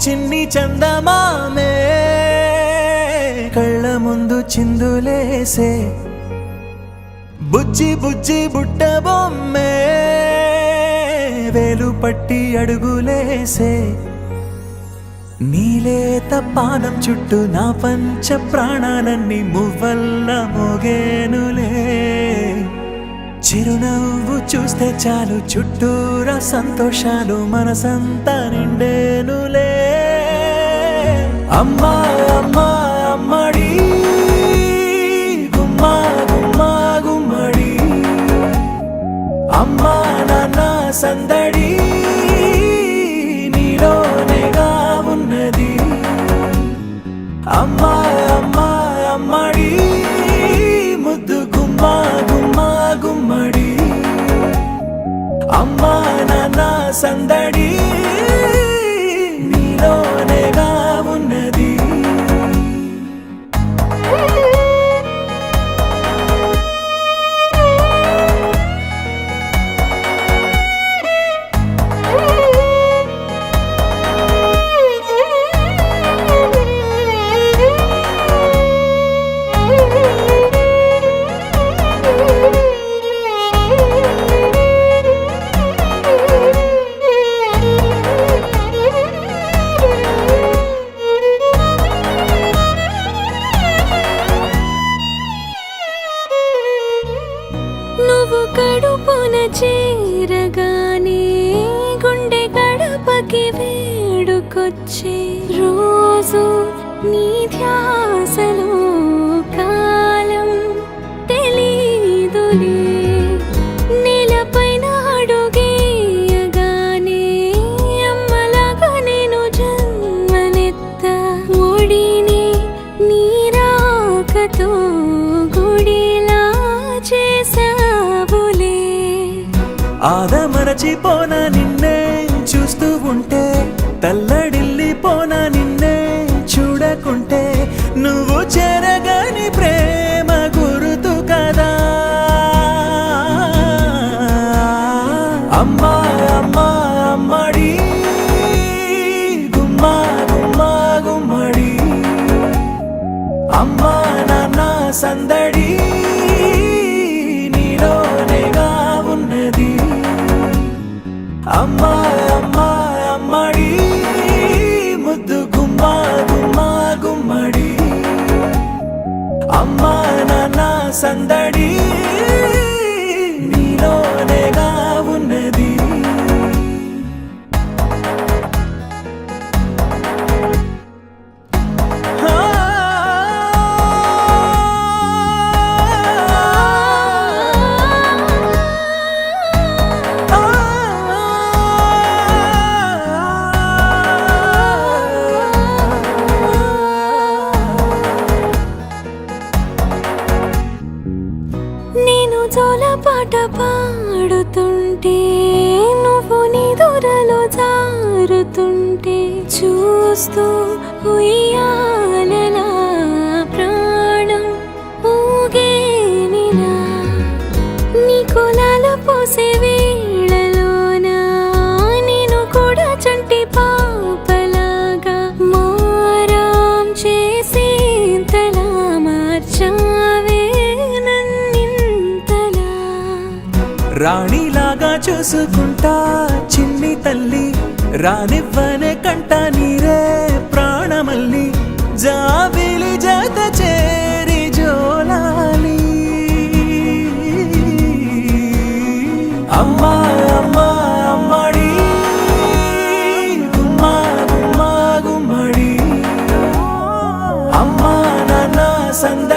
చిన్ని చందమామే కళ్ళ ముందు చిందులేసే బుజ్జి బుజ్జి బుట్ట బొమ్మే వేలు పట్టి అడుగులేసే నీలేత పానం చుట్టూ నా పంచ ప్రాణాలన్నీ మువ్వల్ల మోగేనులే చిరునవ్వు చూస్తే చాలు చుట్టూరా సంతోషాలు మనసంతా నిండేనులే అమ్మా అమ్మా అమ్మడి గుమ్మా గుమ్మా గుమ్మడి అమ్మా నాన్న సందడి నీలోనేగా ఉన్నది అమ్మా అమ్మా అమ్మడి ముద్దు గుమ్మా గుమ్మా గుమ్మడి అమ్మా నాన్న సందడి నీలోనేగా ఉన్నది నువ్వు కడుపున చేరగానే గుండె గడపకి వేడుకొచ్చే రోజు నీ ధ్యాసలో కాలం తెలీదులే నేలపైన అడుగేయగానే అమ్మలాగా నేను జన్మనెత్త ఒడిని నీ రాకతో గుడిలా చేసావులే ఆదమరచిపోనా నిన్నే చూస్తూ ఉంటే తల్లడిల్లిపోనా నిన్నే చూడకుంటే నువ్వు చెరగని ప్రేమ గురుతు కదా అమ్మా అమ్మా అమ్మడి గుమ్మా గుమ్మా గుమ్మడి అమ్మా నాన్న సందడి నీలోనేగా ఉన్నది అమ్మా అమ్మా అమ్మడి ముద్దు గుమ్మా గుమ్మా గుమ్మడి అమ్మా నాన్న సందడి నీలోనేగా ఉన్నది నేను జోలపాట పాడుతుంటే నువ్వు నిదురలో జారుతుంటే చూస్తూ ఉయ్యాలలా ప్రాణం ఊగేనిలా నీ కులాల పోసే వేళలోన నేను కూడా చంటి పాపలాగా మారాం చేసేంతలా మార్చావే రాణిలాగా చూసుకుంటా చిన్ని తల్లి రానివ్వనే కంట నీరే ప్రాణమల్లి జాబిలి జత చేరి జోలాలి అమ్మా అమ్మా అమ్మడి గుమ్మా గుమ్మా గుమ్మడి అమ్మా నాన్న సంద